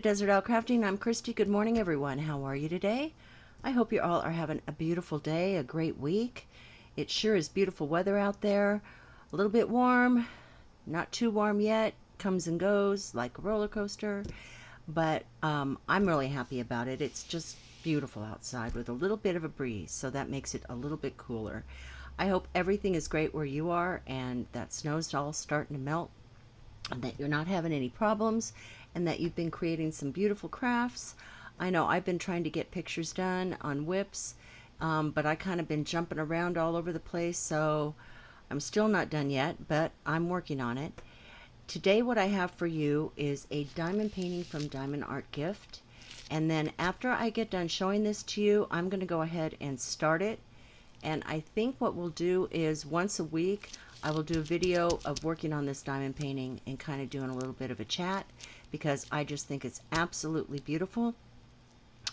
Desert Isle Crafting. I'm Christy. Good morning, everyone. How are you today? I hope you all are having a beautiful day, a great week. It sure is beautiful weather out there. A little bit warm, not too warm yet. Comes and goes like a roller coaster. But I'm really happy about it. It's just beautiful outside with a little bit of a breeze, so that makes it a little bit cooler. I hope everything is great where you are and that snow's all starting to melt, and that you're not having any problems, and that you've been creating some beautiful crafts. I know I've been trying to get pictures done on whips, but I kind of been jumping around all over the place, so I'm still not done yet, but I'm working on it. Today what I have for you is a diamond painting from Diamond Art Gift, and then after I get done showing this to you, I'm going to go ahead and start it. And I think what we'll do is once a week I will do a video of working on this diamond painting and kind of doing a little bit of a chat, because I just think it's absolutely beautiful,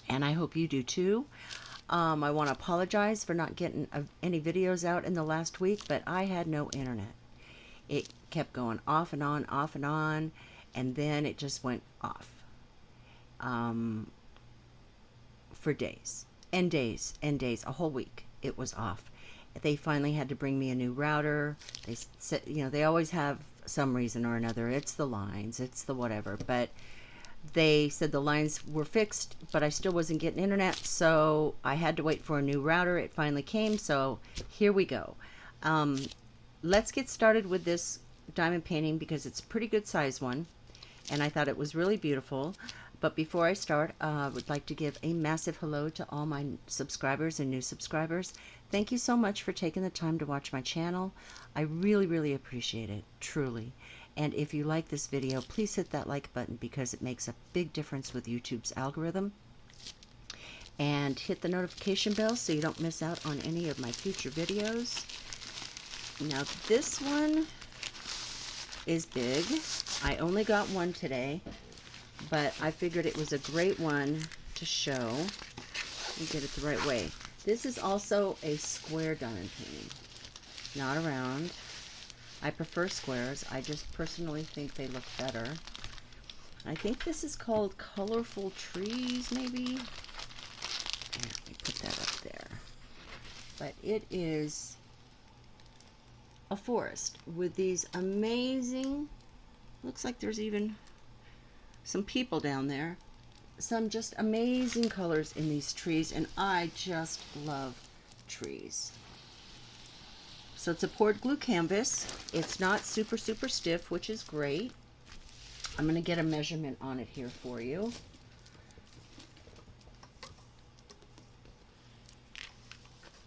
and I hope you do too. I want to apologize for not getting any videos out in the last week, but I had no internet. It kept going off and on, and then it just went off for days and days and days, a whole week. It was off. They finally had to bring me a new router. They said, you know, they always have some reason or another. It's the lines, it's the whatever. But they said the lines were fixed, but I still wasn't getting internet, so I had to wait for a new router. It finally came, so here we go. Let's get started with this diamond painting because it's a pretty good size one, and I thought it was really beautiful. But before I start, I would like to give a massive hello to all my subscribers and new subscribers. Thank you so much for taking the time to watch my channel. I really, really appreciate it, truly. And if you like this video, please hit that like button because it makes a big difference with YouTube's algorithm. And hit the notification bell so you don't miss out on any of my future videos. Now this one is big. I only got one today, but I figured it was a great one to show. Let me get it the right way. This is also a square diamond painting, not a round. I prefer squares. I just personally think they look better. I think this is called Colorful Trees, maybe? Let me put that up there. But it is a forest with these amazing, looks like there's even some people down there, some just amazing colors in these trees, and I just love trees. So it's a poured glue canvas. It's not super stiff, which is great. I'm going to get a measurement on it here for you.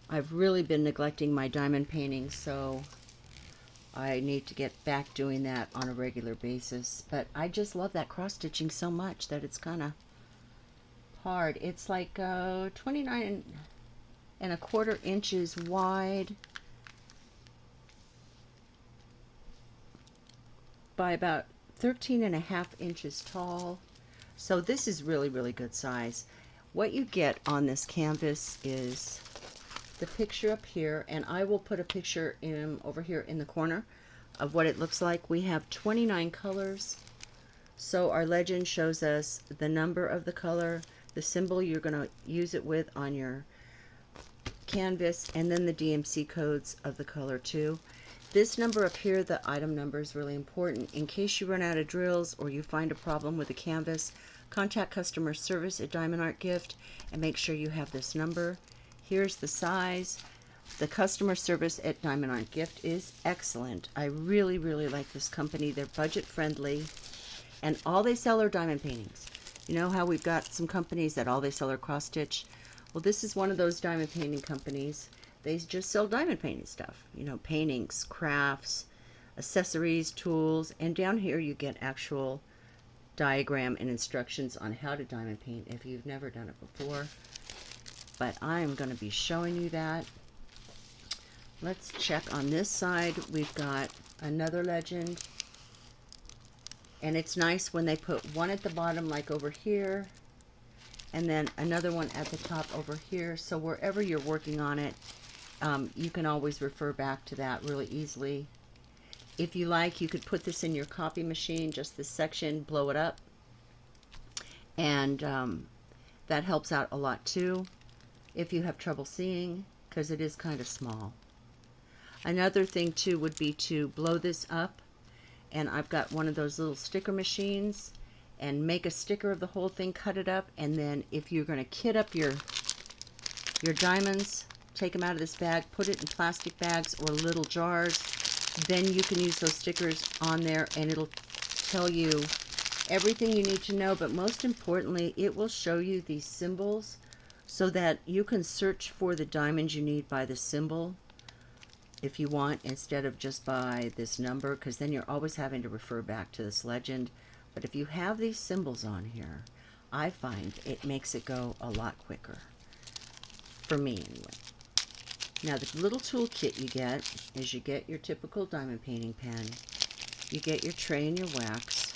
I've really been neglecting my diamond paintings, so I need to get back doing that on a regular basis. But I just love that cross stitching so much that it's kind of hard. It's like 29.25 inches wide by about 13.5 inches tall. So this is really, really good size. What you get on this canvas is the picture up here, and I will put a picture in over here in the corner of what it looks like. We have 29 colors. So our legend shows us the number of the color, the symbol you're going to use it with on your canvas, and then the DMC codes of the color too. This number up here, the item number, is really important. In case you run out of drills or you find a problem with the canvas, contact customer service at Diamond Art Gift and make sure you have this number. Here's the size. The customer service at Diamond Art Gift is excellent. I really, really like this company. They're budget friendly, and all they sell are diamond paintings. You know how we've got some companies that all they sell are cross stitch? Well, this is one of those diamond painting companies. They just sell diamond painting stuff, you know, paintings, crafts, accessories, tools, and down here you get actual diagram and instructions on how to diamond paint if you've never done it before. But I'm going to be showing you that. Let's check on this side. We've got another legend, and it's nice when they put one at the bottom like over here, and then another one at the top over here, so wherever you're working on it, you can always refer back to that really easily. If you like, you could put this in your copy machine, just this section, blow it up, And that helps out a lot too if you have trouble seeing, because it is kind of small. Another thing too would be to blow this up, and I've got one of those little sticker machines, and make a sticker of the whole thing, cut it up, and then if you're going to kit up your diamonds, take them out of this bag, put it in plastic bags or little jars, then you can use those stickers on there, and it'll tell you everything you need to know, but most importantly, it will show you these symbols so that you can search for the diamonds you need by the symbol if you want, instead of just by this number, because then you're always having to refer back to this legend. But if you have these symbols on here, I find it makes it go a lot quicker. For me, anyway. Now, the little toolkit you get is you get your typical diamond painting pen, you get your tray and your wax,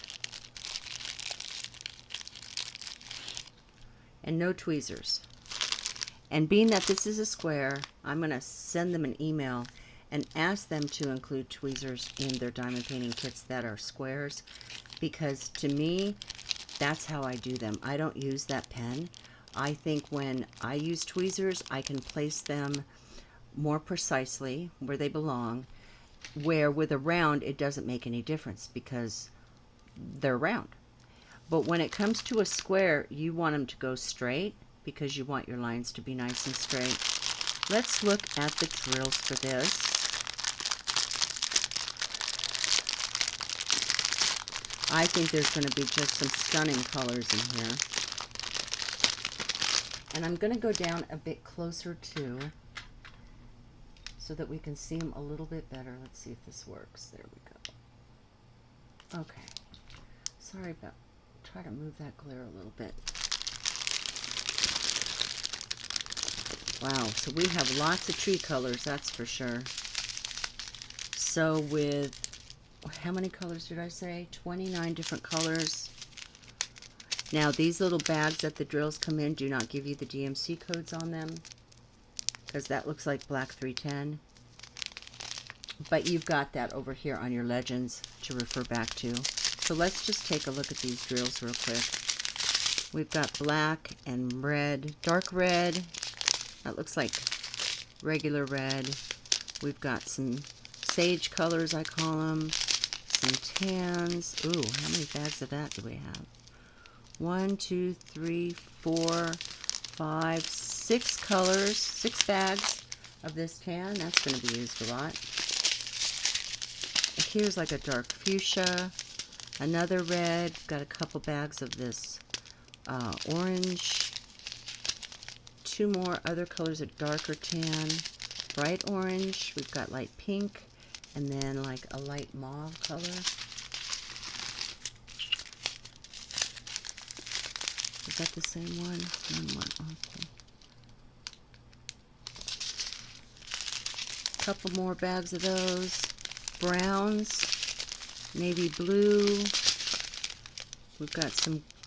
and no tweezers. And being that this is a square, I'm going to send them an email and ask them to include tweezers in their diamond painting kits that are squares, because to me, that's how I do them. I don't use that pen. I think when I use tweezers, I can place them more precisely where they belong, where with a round, it doesn't make any difference because they're round. But when it comes to a square, you want them to go straight because you want your lines to be nice and straight. Let's look at the drills for this. I think there's going to be just some stunning colors in here. And I'm going to go down a bit closer too, so that we can see them a little bit better. Let's see if this works. There we go. Okay. Sorry about, try to move that glare a little bit. Wow, so we have lots of tree colors, that's for sure. So with, how many colors did I say? 29 different colors. Now these little bags that the drills come in do not give you the DMC codes on them, because that looks like black 310. But you've got that over here on your legends to refer back to. So let's just take a look at these drills real quick. We've got black and red, dark red. That looks like regular red. We've got some sage colors, I call them. Some tans. Ooh, how many bags of that do we have? 1, 2, 3, 4, 5, 6 colors, 6 bags of this tan. That's going to be used a lot. Here's like a dark fuchsia, another red. Got a couple bags of this orange. 2 more other colors of darker tan, bright orange. We've got light pink, and then like a light mauve color. Is that the same one? Okay. Couple more bags of those. Browns, navy blue. We've got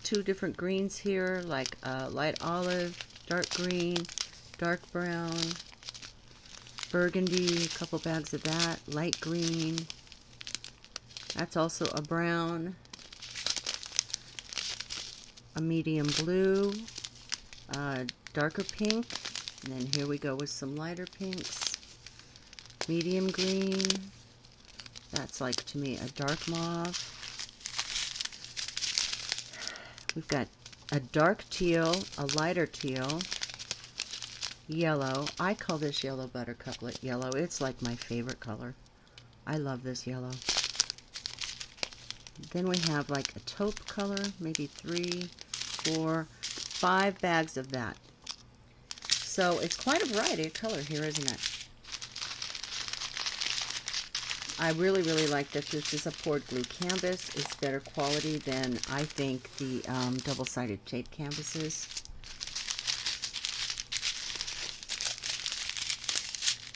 2 different greens here, like light olive, dark green, dark brown, burgundy, a couple bags of that, light green. That's also a brown, a medium blue, darker pink, and then here we go with some lighter pinks, medium green. That's like, to me, a dark mauve. We've got a dark teal, a lighter teal, yellow. I call this yellow buttercuplet yellow. It's like my favorite color. I love this yellow. Then we have like a taupe color, maybe 3, 4, 5 bags of that. So it's quite a variety of color here, isn't it? I really, really like that this is a poured glue canvas. It's better quality than, I think, the double-sided tape canvases.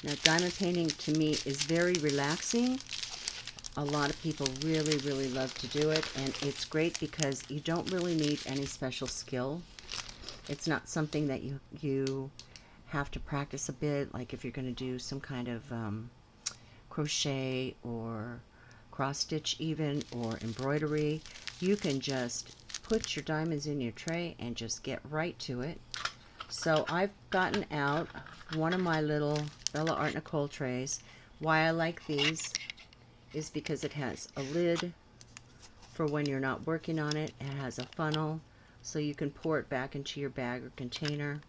Now, diamond painting to me is very relaxing. A lot of people really, really love to do it, and it's great because you don't really need any special skill. It's not something that you have to practice a bit, like if you're going to do some kind of crochet or cross stitch even, or embroidery. You can just put your diamonds in your tray and just get right to it. So I've gotten out one of my little Bella Art Nicole trays. Why I like these is because it has a lid for when you're not working on it. It has a funnel so you can pour it back into your bag or container.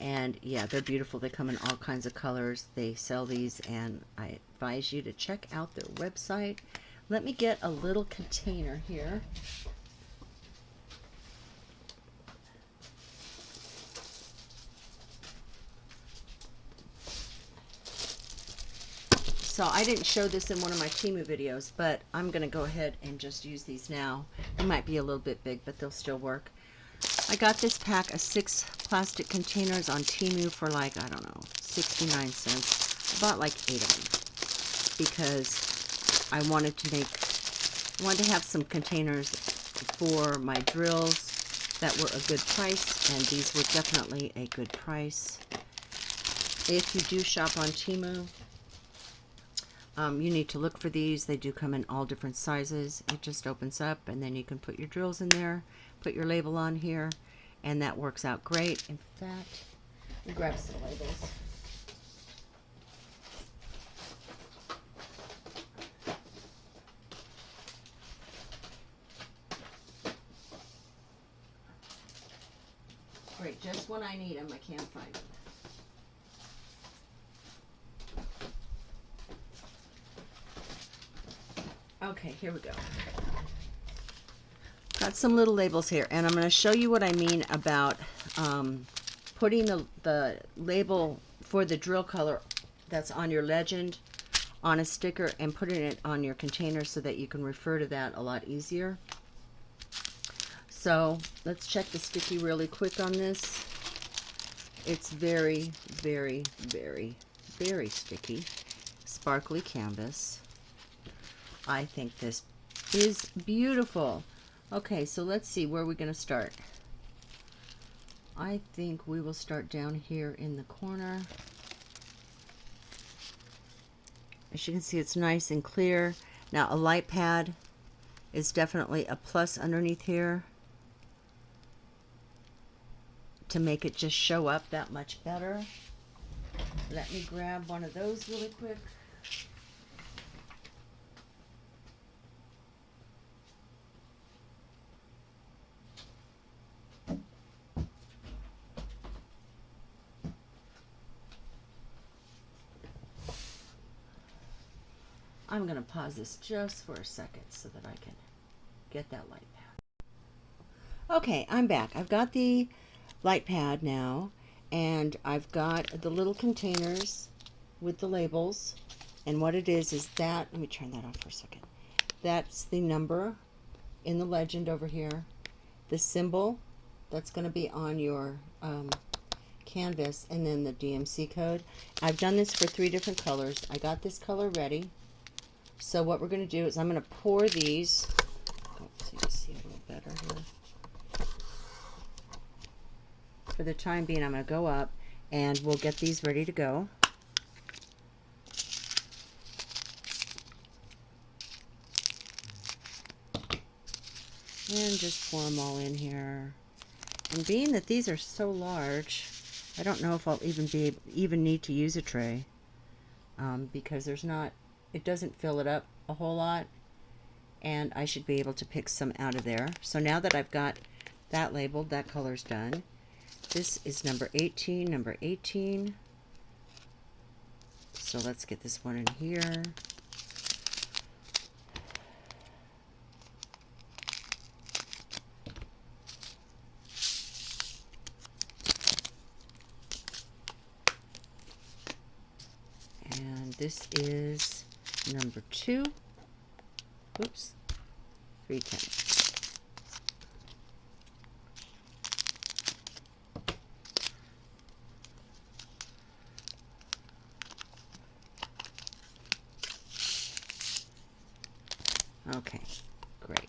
And yeah, they're beautiful. They come in all kinds of colors. They sell these, and I advise you to check out their website. Let me get a little container here. So I didn't show this in one of my Temu videos, but I'm going to go ahead and just use these now. They might be a little bit big, but they'll still work. I got this pack of 6 plastic containers on Temu for like, I don't know, 69 cents. I bought like 8 of them because I wanted to have some containers for my drills that were a good price, and these were definitely a good price. If you do shop on Temu, you need to look for these. They do come in all different sizes. It just opens up, and then you can put your drills in there, put your label on here, and that works out great. In fact, let me grab some labels. Great, just when I need them, I can't find them. Okay, here we go. Got some little labels here, and I'm going to show you what I mean about putting the label for the drill color that's on your legend on a sticker and putting it on your container so that you can refer to that a lot easier. So let's check the sticky really quick on this. It's very, very, very, very sticky. Sparkly canvas. I think this is beautiful. Okay, so let's see, where are we going to start? I think we will start down here in the corner. As you can see, it's nice and clear. Now, a light pad is definitely a plus underneath here to make it just show up that much better. Let me grab one of those really quick. I'm going to pause this just for a second so that I can get that light pad. Okay, I'm back. I've got the light pad now, and I've got the little containers with the labels. And what it is that, let me turn that off for a second. That's the number in the legend over here. The symbol that's going to be on your canvas, and then the DMC code. I've done this for 3 different colors. I got this color ready. So what we're going to do is I'm going to pour these. Oh, so you can see a little better here. For the time being, I'm going to go up, and we'll get these ready to go. And just pour them all in here. And being that these are so large, I don't know if I'll even need to use a tray, because it doesn't fill it up a whole lot, and I should be able to pick some out of there. So now that I've got that labeled, that color's done. This is number 18, number 18. So let's get this one in here. And this is number 2. Oops. 310. Okay, great.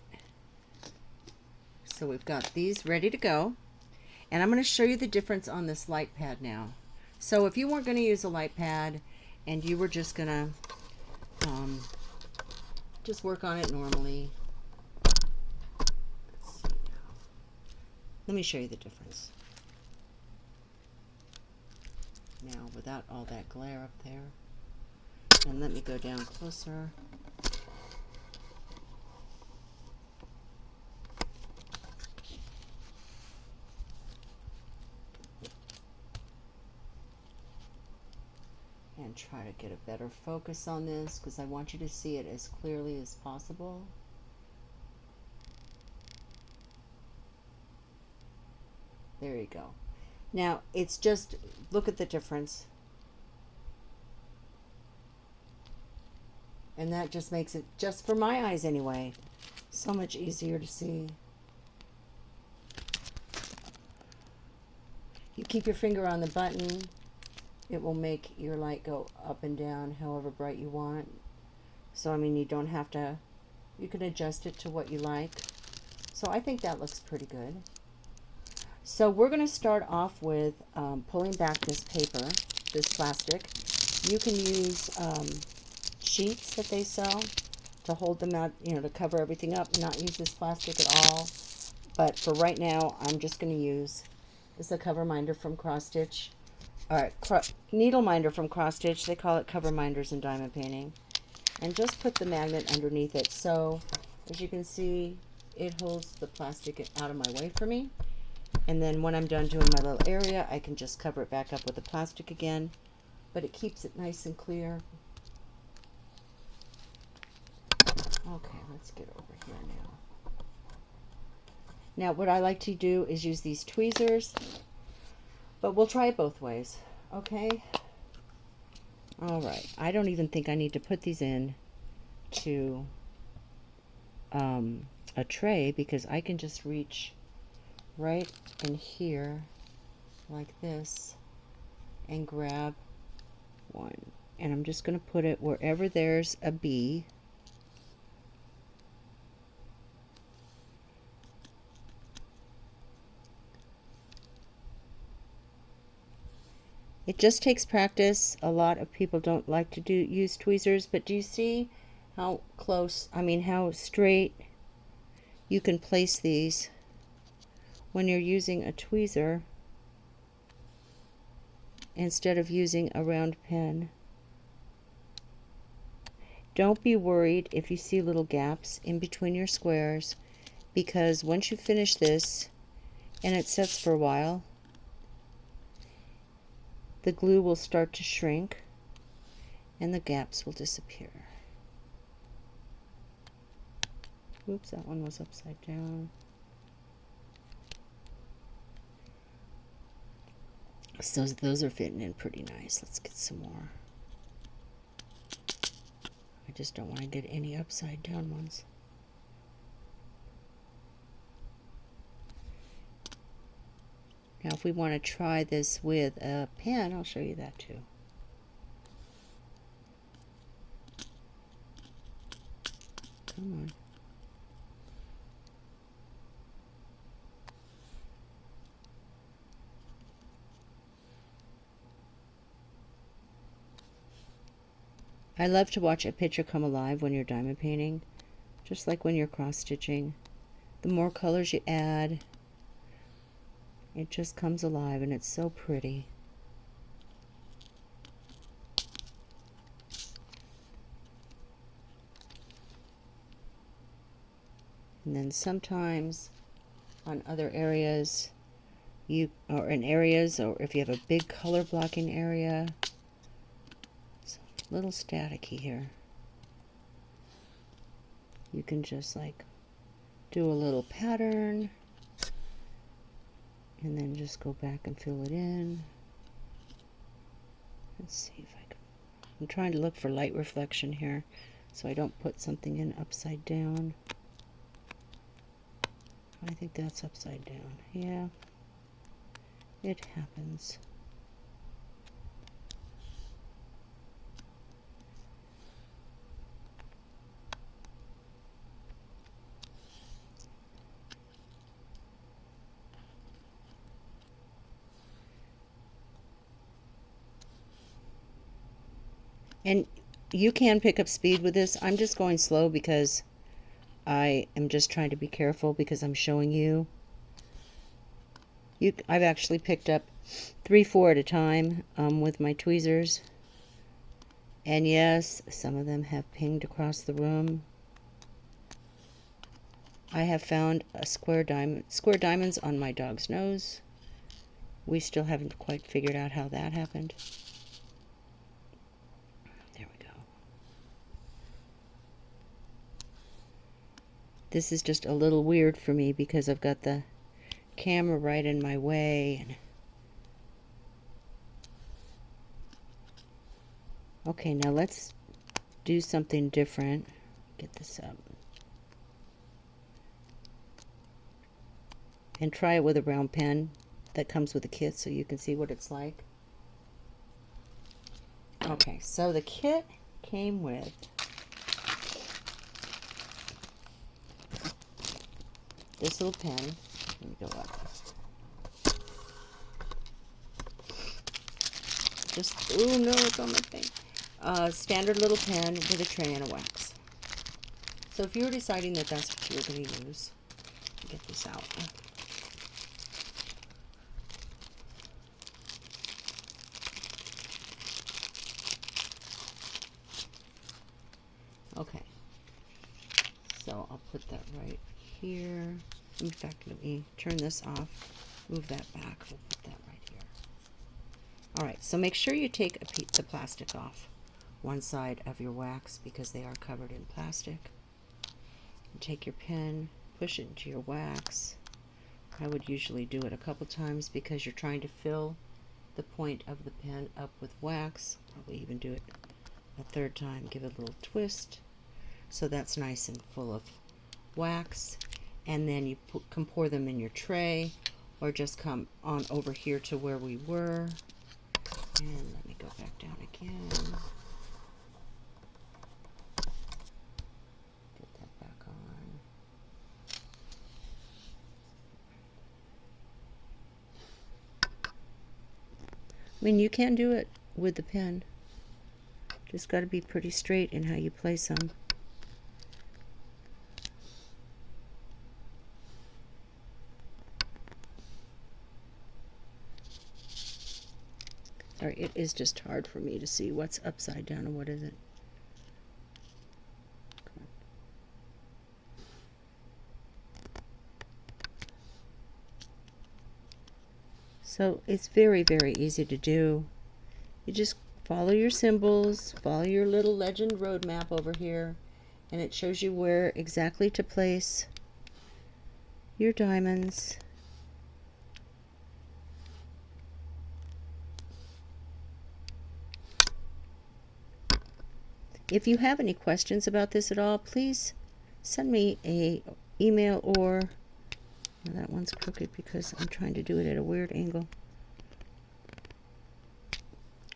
So we've got these ready to go. And I'm going to show you the difference on this light pad now. So if you weren't going to use a light pad and you were just going to just work on it normally, Let me show you the difference. Now, without all that glare up there. And let me go down closer. And try to get a better focus on this because I want you to see it as clearly as possible. There you go. Now, it's just, look at the difference. And that just makes it, just for my eyes anyway, so much easier to see. You keep your finger on the button, it will make your light go up and down however bright you want. So, I mean, you don't have to, you can adjust it to what you like. So I think that looks pretty good. So we're going to start off with pulling back this paper, this plastic. You can use sheets that they sell to hold them out, you know, to cover everything up and not use this plastic at all. But for right now, I'm just going to use, this is a cover minder from Cross Stitch. Alright, needle minder from Cross Stitch. They call it cover minders in diamond painting. And just put the magnet underneath it. So, as you can see, it holds the plastic out of my way for me. And then when I'm done doing my little area, I can just cover it back up with the plastic again. But it keeps it nice and clear. Okay, let's get over here now. Now, what I like to do is use these tweezers. But we'll try it both ways. Okay? Alright. I don't even think I need to put these in to a tray because I can just reach right in here like this and grab one, and I'm just going to put it wherever there's a bee. It just takes practice. A lot of people don't like to use tweezers, but do you see how close, I mean how straight you can place these when you're using a tweezer instead of using a round pen. Don't be worried if you see little gaps in between your squares, because once you finish this and it sets for a while, the glue will start to shrink and the gaps will disappear. Oops, that one was upside down. So those are fitting in pretty nice. Let's get some more. I just don't want to get any upside down ones. Now if we want to try this with a pen, I'll show you that too. Come on. I love to watch a picture come alive when you're diamond painting, just like when you're cross stitching. The more colors you add, it just comes alive and it's so pretty. And then sometimes on other areas, or if you have a big color blocking area, little staticky here, you can just like do a little pattern and then just go back and fill it in. Let's see if I can, I'm trying to look for light reflection here so I don't put something in upside down. I think that's upside down. Yeah, it happens. And you can pick up speed with this. I'm just going slow because I am just trying to be careful because I'm showing you. I've actually picked up 3, 4 at a time with my tweezers. And yes, some of them have pinged across the room. I have found a square diamonds on my dog's nose. We still haven't quite figured out how that happened. There we go. This is just a little weird for me because I've got the camera right in my way. Okay, now let's do something different. Get this up. And try it with a round pen that comes with a kit so you can see what it's like. Okay, so the kit came with this little pen. Let me go up. Oh no, it's on my thing. Standard little pen with a tray and a wax. So if you're deciding that that's what you're going to use, get this out. Okay, so I'll put that right here. In fact, let me turn this off, move that back, we'll put that right here. Alright, so make sure you take the plastic off one side of your wax because they are covered in plastic. And take your pen, push it into your wax. I would usually do it a couple times because you're trying to fill the point of the pen up with wax. Probably even do it a third time. Give it a little twist so that's nice and full of wax. And then you can pour them in your tray or just come on over here to where we were. And let me go back down again. Get that back on. I mean, you can do it with the pen. Just got to be pretty straight in how you place them. Sorry, it is just hard for me to see what's upside down and what isn't. So it's very, very easy to do. You just follow your symbols, follow your little legend roadmap over here, and it shows you where exactly to place your diamonds. If you have any questions about this at all, please send me an email or that one's crooked because I'm trying to do it at a weird angle.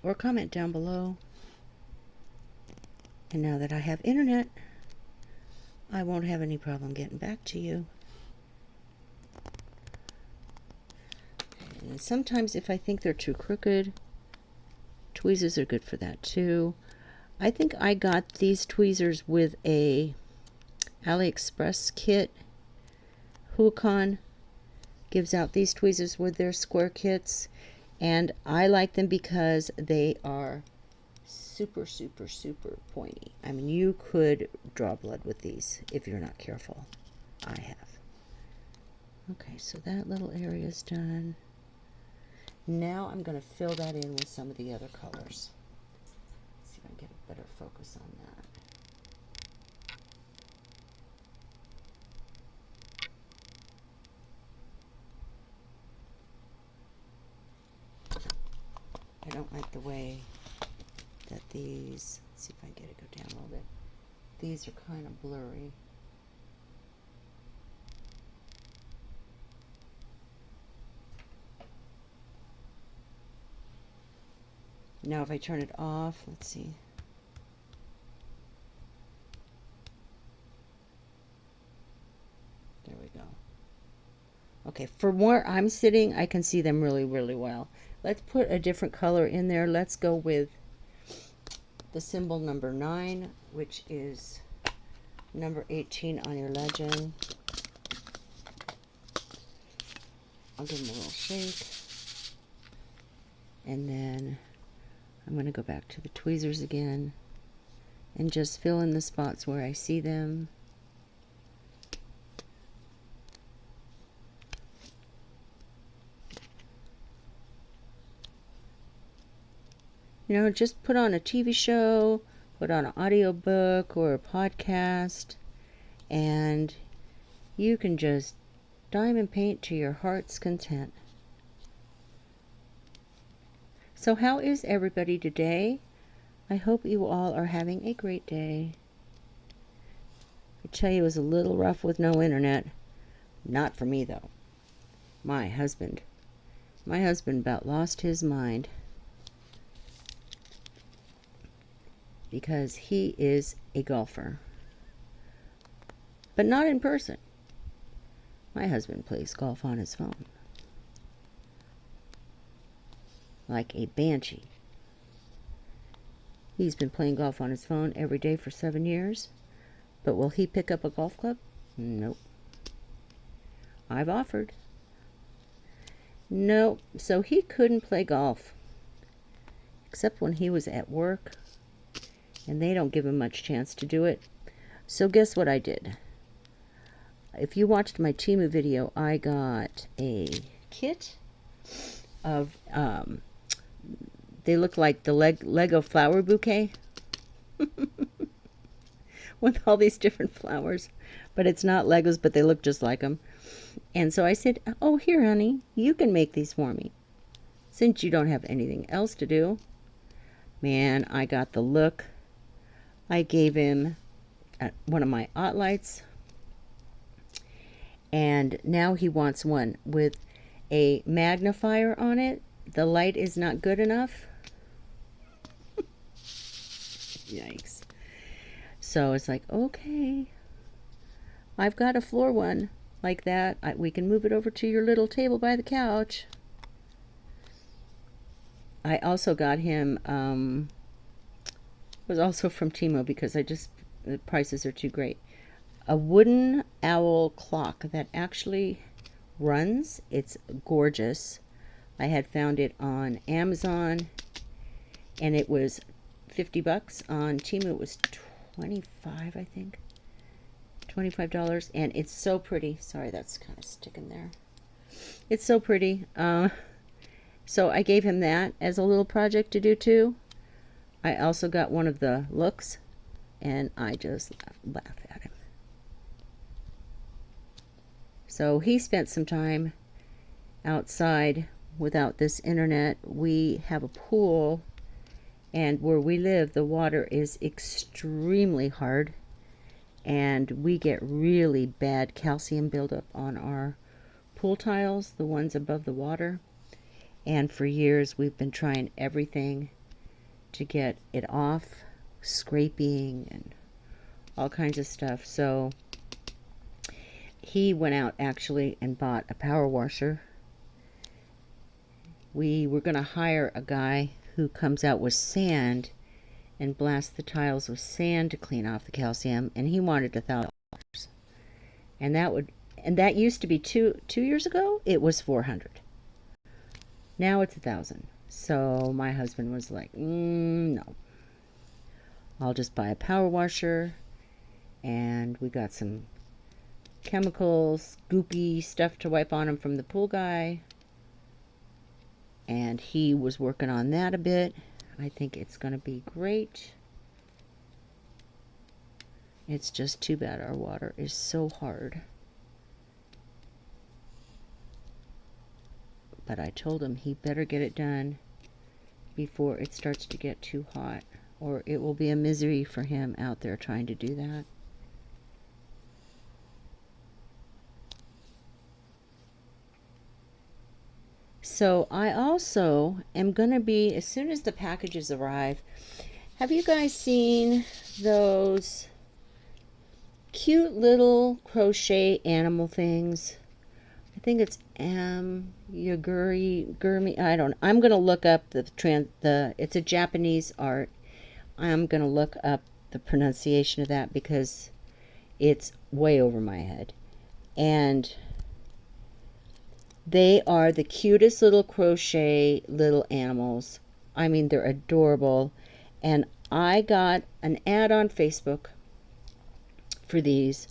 Or comment down below. And now that I have internet, I won't have any problem getting back to you. And sometimes if I think they're too crooked, tweezers are good for that too. I think I got these tweezers with a AliExpress kit. Huacon gives out these tweezers with their square kits, and I like them because they are super, super, super pointy. I mean, you could draw blood with these if you're not careful. I have. Okay, so that little area is done. Now I'm going to fill that in with some of the other colors. Let's see if I can get a better focus on that. I don't like the way that these, let's see if I can get it go down a little bit. These are kind of blurry. Now if I turn it off, let's see. There we go. Okay, from where I'm sitting, I can see them really, really well. Let's put a different color in there. Let's go with the symbol number 9, which is number 18 on your legend. I'll give them a little shake. And then I'm going to go back to the tweezers again and just fill in the spots where I see them. You know, just put on a TV show, put on an audiobook or a podcast, and you can just diamond paint to your heart's content. So how is everybody today? I hope you all are having a great day. I tell you, it was a little rough with no internet. Not for me, though. My husband about lost his mind. Because he is a golfer. But not in person. My husband plays golf on his phone. Like a banshee. He's been playing golf on his phone every day for 7 years. But will he pick up a golf club? Nope. I've offered. Nope. So he couldn't play golf. Except when he was at work. And they don't give him much chance to do it. So guess what I did? If you watched my Temu video, I got a kit of, they look like the Lego flower bouquet. With all these different flowers. But it's not Legos, but they look just like them. And so I said, oh, here, honey, you can make these for me. Since you don't have anything else to do. Man, I got the look. I gave him one of my ot lights. And now he wants one with a magnifier on it. The light is not good enough. Yikes. So it's like, okay, I've got a floor one like that. We can move it over to your little table by the couch. I also got him, was also from Temu because the prices are too great. A wooden owl clock that actually runs. It's gorgeous. I had found it on Amazon and it was $50. On Temu it was $25, I think. $25, and it's so pretty. Sorry, that's kind of sticking there. It's so pretty. So I gave him that as a little project to do too. I also got one of the looks, and I just laugh at him. So he spent some time outside without this internet. We have a pool, and where we live, the water is extremely hard, and we get really bad calcium buildup on our pool tiles, the ones above the water. And for years, we've been trying everything to get it off, scraping and all kinds of stuff. So he went out actually and bought a power washer. We were going to hire a guy who comes out with sand and blasts the tiles with sand to clean off the calcium, and he wanted $1,000. And that used to be two years ago, it was $400. Now it's $1,000. So my husband was like, no. I'll just buy a power washer. And we got some chemicals, goopy stuff to wipe on him from the pool guy. And he was working on that a bit. I think it's going to be great. It's just too bad our water is so hard. But I told him he better get it done before it starts to get too hot, or it will be a misery for him out there trying to do that. So I also am going to be, as soon as the packages arrive, have you guys seen those cute little crochet animal things? I think it's Gurmi. I'm going to look up it's a Japanese art. I'm going to look up the pronunciation of that because it's way over my head. And They are the cutest little crochet little animals. I mean, they're adorable. And I got an ad on Facebook for these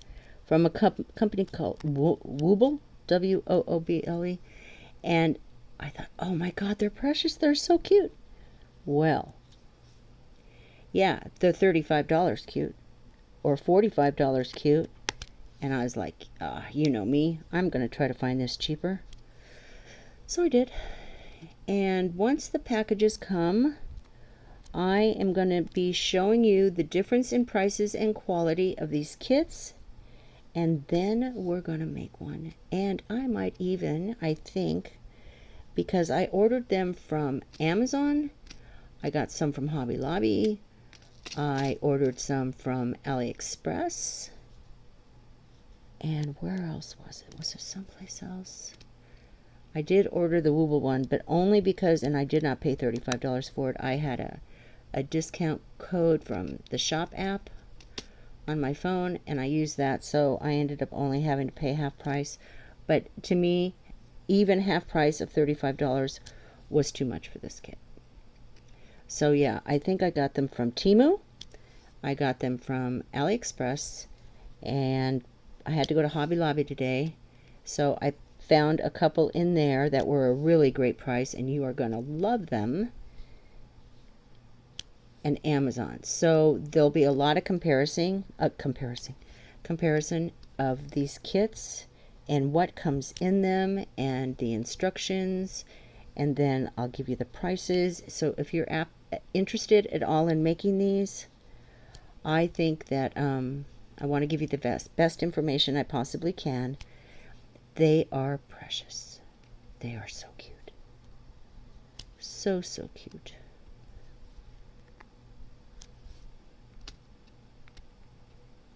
from a company called Wooble, Wooble. And I thought, oh my God, they're precious. They're so cute. Well, yeah, they're $35 cute or $45 cute. And I was like, you know me, I'm going to try to find this cheaper. So I did. And once the packages come, I am going to be showing you the difference in prices and quality of these kits. And then we're going to make one. And I might even, I think, because I ordered them from Amazon, I got some from Hobby Lobby, I ordered some from AliExpress, and where else was it? Was it someplace else? I did order the Wooble one, but only because, and I did not pay $35 for it, I had a discount code from the shop app on my phone, and I used that, so I ended up only having to pay half price. But to me, even half price of $35 was too much for this kit. So yeah, I think I got them from Temu, I got them from AliExpress, and I had to go to Hobby Lobby today, so I found a couple in there that were a really great price, and you are going to love them, and Amazon. So there'll be a lot of comparison of these kits and what comes in them and the instructions, and then I'll give you the prices. So if you're interested at all in making these, I think that I want to give you the best information I possibly can. They are precious. They are so cute. So, so cute.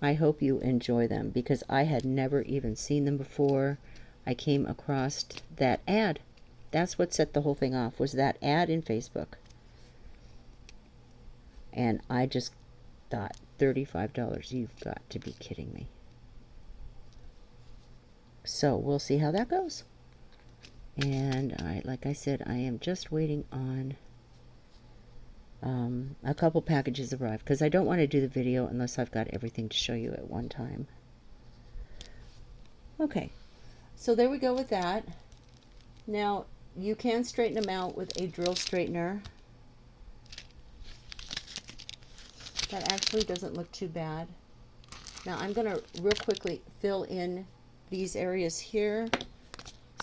I hope you enjoy them because I had never even seen them before. I came across that ad. That's what set the whole thing off, was that ad in Facebook. And I just thought, $35, you've got to be kidding me. So we'll see how that goes. And like I said, I am just waiting on a couple packages arrive because I don't want to do the video unless I've got everything to show you at one time. Okay, so there we go with that. Now you can straighten them out with a drill straightener. That actually doesn't look too bad. Now I'm going to real quickly fill in these areas here.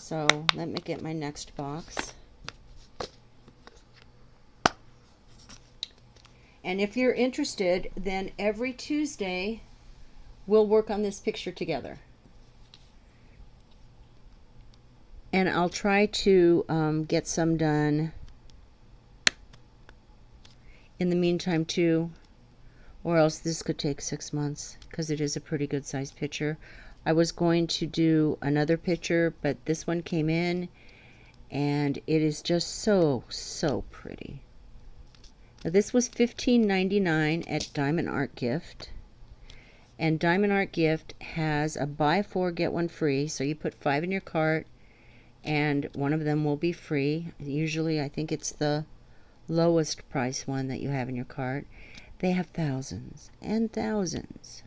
So let me get my next box. And if you're interested, then every Tuesday we'll work on this picture together. And I'll try to get some done in the meantime too, or else this could take 6 months because it is a pretty good sized picture. I was going to do another picture, but this one came in and it is just so, so pretty. Now, this was $15.99 at Diamond Art Gift. And Diamond Art Gift has a buy 4 get 1 free. So you put 5 in your cart and one of them will be free. Usually I think it's the lowest price one that you have in your cart. They have thousands and thousands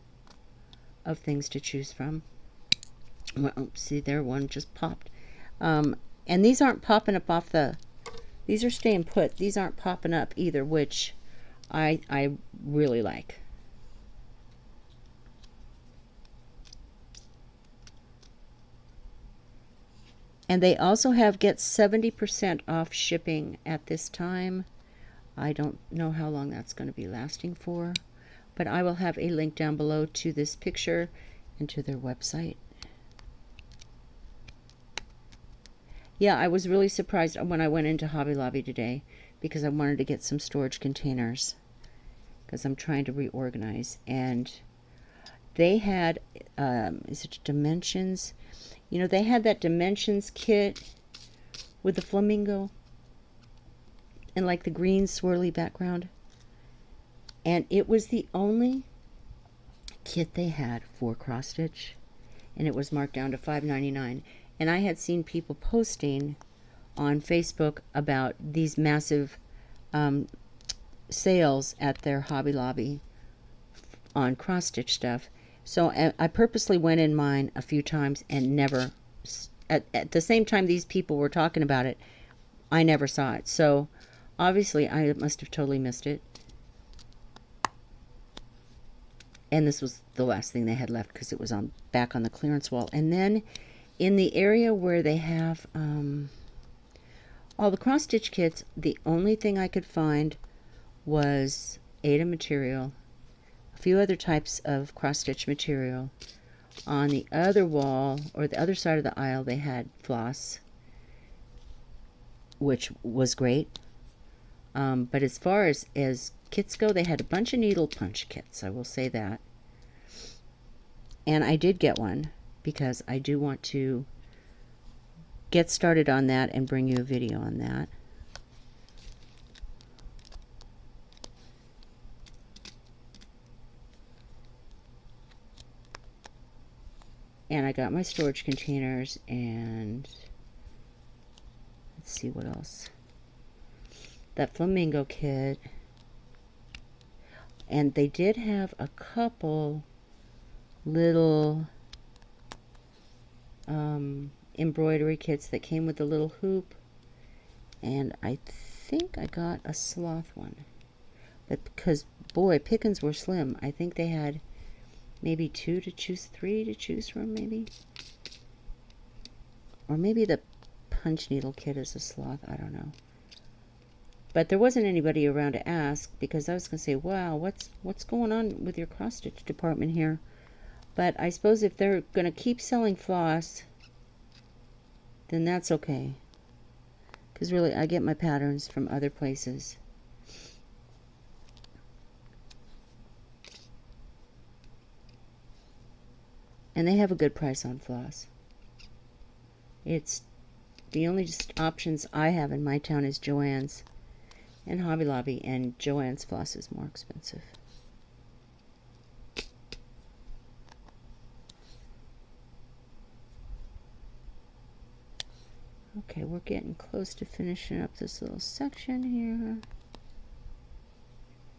of things to choose from. Well, see there, one just popped. And these aren't popping up off the... These are staying put. These aren't popping up either, which I really like. And they also have get 70% off shipping at this time. I don't know how long that's going to be lasting for, but I will have a link down below to this picture and to their website. Yeah, I was really surprised when I went into Hobby Lobby today because I wanted to get some storage containers because I'm trying to reorganize. And they had, is it Dimensions? You know, they had that Dimensions kit with the flamingo and like the green swirly background. And it was the only kit they had for cross stitch. And it was marked down to $5.99. And I had seen people posting on Facebook about these massive sales at their Hobby Lobby on cross-stitch stuff. So I purposely went in mine a few times and never, at the same time these people were talking about it, I never saw it. So obviously I must have totally missed it. And this was the last thing they had left because it was back on the clearance wall. And then in the area where they have all the cross-stitch kits, the only thing I could find was Aida material, a few other types of cross-stitch material. On the other wall, or the other side of the aisle, they had floss, which was great. But as far as kits go, they had a bunch of needle punch kits, I will say that. And I did get one because I do want to get started on that and bring you a video on that. And I got my storage containers, and let's see what else. That flamingo kit. And they did have a couple little embroidery kits that came with a little hoop. And I think I got a sloth one. But because, boy, pickings were slim. I think they had maybe 2 to choose, 3 to choose from, maybe. Or maybe the punch needle kit is a sloth. I don't know. But there wasn't anybody around to ask, because I was going to say, wow, what's going on with your cross-stitch department here? But I suppose if they're going to keep selling floss, then that's okay. Because really, I get my patterns from other places. And they have a good price on floss. It's the only options I have in my town is Joann's and Hobby Lobby, and Joann's floss is more expensive. Okay, we're getting close to finishing up this little section here.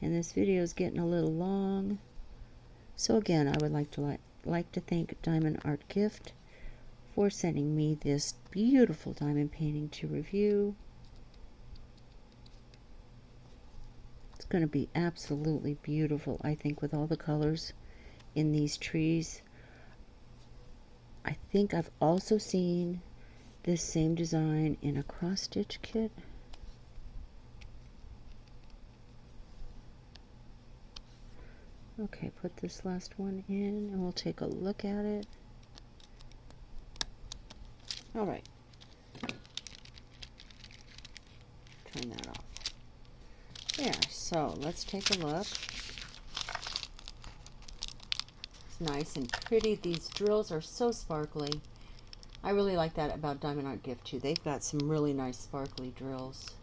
And this video is getting a little long. So again, I would like to thank Diamond Art Gift for sending me this beautiful diamond painting to review. It's going to be absolutely beautiful, I think, with all the colors in these trees. I think I've also seen this same design in a cross-stitch kit. Okay, put this last one in and we'll take a look at it. Alright. Turn that off. There, so let's take a look. It's nice and pretty. These drills are so sparkly. I really like that about Diamond Art Gift too. They've got some really nice sparkly drills.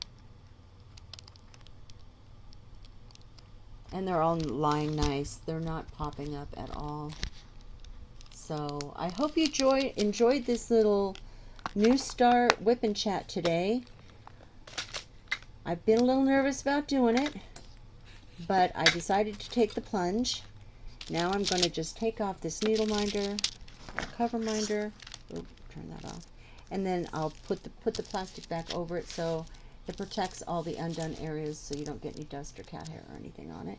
And they're all lying nice. They're not popping up at all. So I hope you enjoyed this little New Start Whip and Chat today. I've been a little nervous about doing it, but I decided to take the plunge. Now I'm going to just take off this needle minder, cover minder. Oops, turn that off. And then I'll put the plastic back over it so it protects all the undone areas so you don't get any dust or cat hair or anything on it.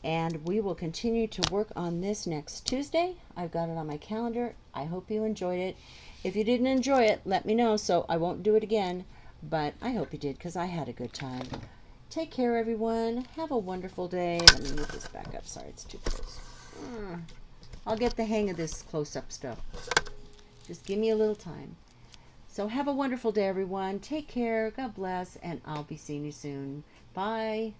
And we will continue to work on this next Tuesday. I've got it on my calendar. I hope you enjoyed it. If you didn't enjoy it, let me know so I won't do it again. But I hope you did, because I had a good time. Take care, everyone. Have a wonderful day. Let me move this back up. Sorry, it's too close. I'll get the hang of this close-up stuff. Just give me a little time. So have a wonderful day, everyone. Take care. God bless. And I'll be seeing you soon. Bye.